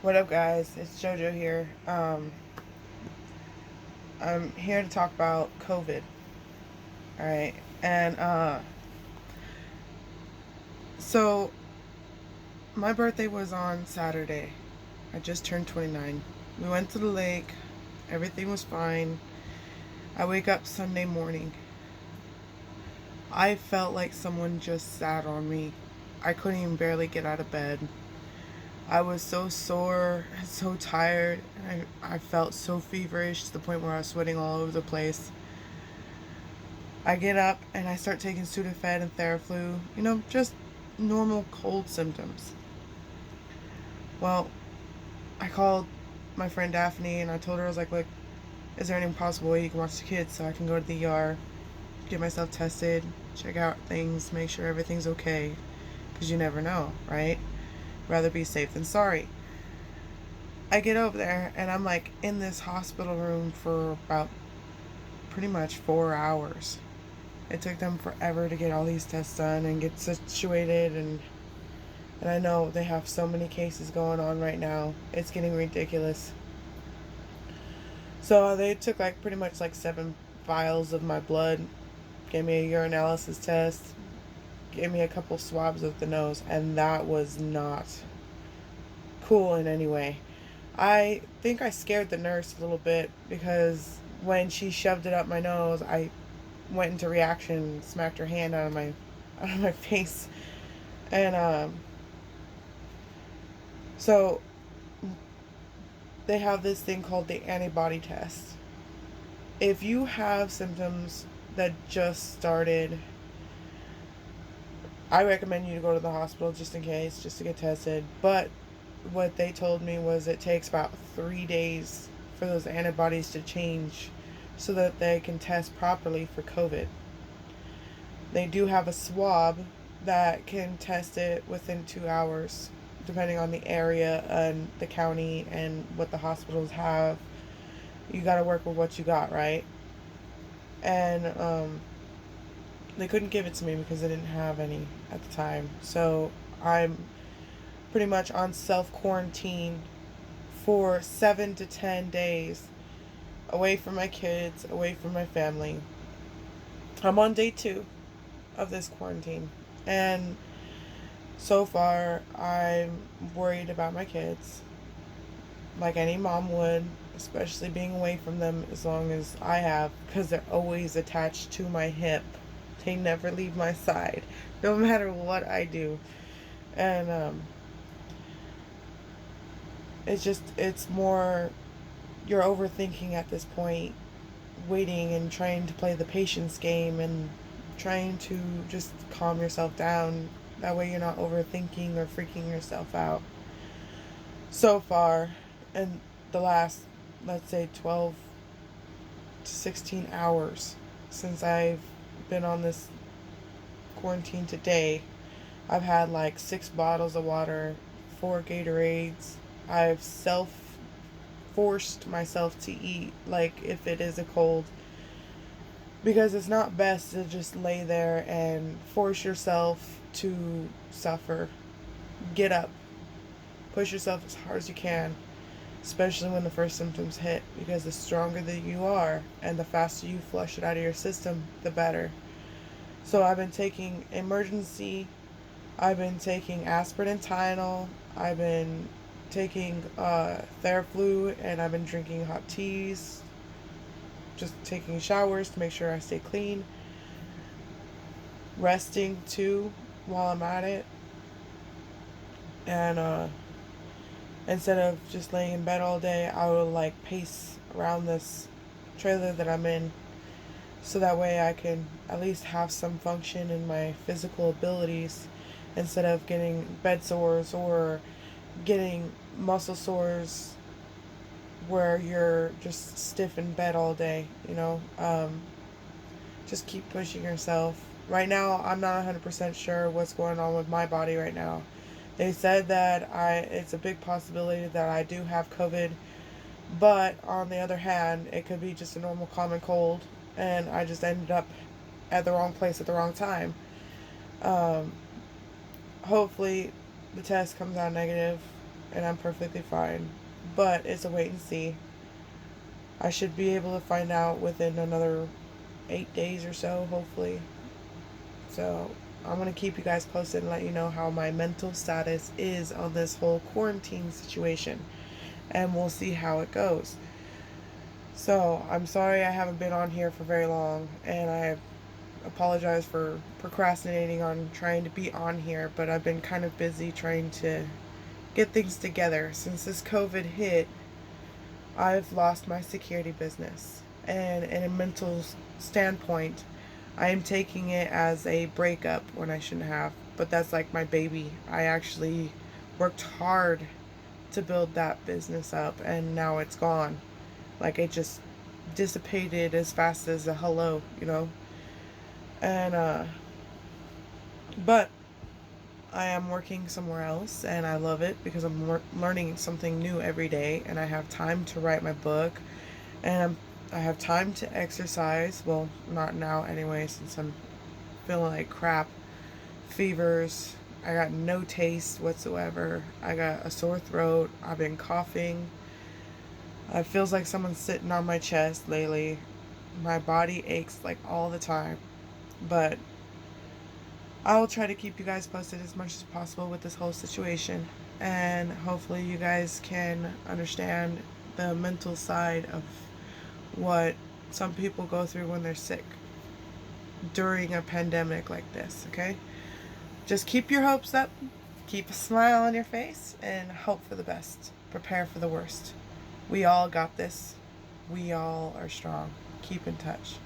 What up, guys? It's JoJo here. I'm here to talk about COVID. All right, and so my birthday was on Saturday. I just turned 29. We went to the lake. Everything was fine. I wake up Sunday morning. I felt like someone just sat on me. I couldn't even barely get out of bed. I was so sore, so tired. I felt so feverish to the point where I was sweating all over the place. I get up and I start taking Sudafed and Theraflu, just normal cold symptoms. Well, I called my friend Daphne and I told her, I was like, look, is there any possible way you can watch the kids so I can go to the ER, get myself tested, check out things, make sure everything's okay? Because you never know, right? Rather be safe than sorry. I get over there and I'm like in this hospital room for about pretty much 4 hours. It took them forever to get all these tests done and get situated, and I know they have so many cases going on right now. It's getting ridiculous. So they took like pretty much like 7 vials of my blood, gave me a urinalysis test, gave me a couple swabs of the nose, and that was not cool in any way. I think I scared the nurse a little bit because when she shoved it up my nose, I went into reaction, smacked her hand out of my face, and so they have this thing called the antibody test. If you have symptoms that just started, I recommend you to go to the hospital just in case, just to get tested. But what they told me was it takes about 3 days for those antibodies to change so that they can test properly for COVID. They do have a swab that can test it within 2 hours, depending on the area and the county and what the hospitals have. You got to work with what you got, right? And they couldn't give it to me because they didn't have any at the time. So I'm pretty much on self quarantine for 7 to 10 days, away from my kids, away from my family. I'm on day 2 of this quarantine, and so far I'm worried about my kids, like any mom would, especially being away from them as long as I have, because they're always attached to my hip. They never leave my side, no matter what I do. And it's more, you're overthinking at this point, waiting and trying to play the patience game and trying to just calm yourself down. That way you're not overthinking or freaking yourself out. So far, in the last, let's say, 12 to 16 hours since I've been on this quarantine today, I've had like 6 bottles of water, 4 Gatorades. I've forced myself to eat, like if it is a cold, because it's not best to just lay there and force yourself to suffer. Get up, push yourself as hard as you can, especially when the first symptoms hit, because the stronger that you are and the faster you flush it out of your system, the better. So I've been taking emergency, I've been taking aspirin and Tylenol, I've been taking Theraflu, and I've been drinking hot teas, just taking showers to make sure I stay clean, resting too while I'm at it, and instead of just laying in bed all day, I will like pace around this trailer that I'm in, so that way I can at least have some function in my physical abilities instead of getting bed sores or getting muscle sores where you're just stiff in bed all day, just keep pushing yourself. Right now, I'm not 100% sure what's going on with my body right now. They said that it's a big possibility that I do have COVID, but on the other hand, it could be just a normal common cold, and I just ended up at the wrong place at the wrong time. Um, Hopefully, the test comes out negative, and I'm perfectly fine. But it's a wait and see. I should be able to find out within another 8 days or so, hopefully. So I'm going to keep you guys posted and let you know how my mental status is on this whole quarantine situation. And we'll see how it goes. So I'm sorry I haven't been on here for very long, and I apologize for procrastinating on trying to be on here, but I've been kind of busy trying to get things together. Since this COVID hit, I've lost my security business. And in a mental standpoint, I am taking it as a breakup when I shouldn't have. But that's like my baby. I actually worked hard to build that business up, and now it's gone. Like, it just dissipated as fast as a hello, you know? And, but I am working somewhere else, and I love it because I'm learning something new every day, and I have time to write my book, and I have time to exercise. Well, not now anyway, since I'm feeling like crap. Fevers. I got no taste whatsoever. I got a sore throat. I've been coughing. It feels like someone's sitting on my chest lately. My body aches like all the time. But I'll try to keep you guys posted as much as possible with this whole situation. And hopefully you guys can understand the mental side of what some people go through when they're sick during a pandemic like this, okay? Just keep your hopes up, keep a smile on your face, and hope for the best. Prepare for the worst. We all got this. We all are strong. Keep in touch.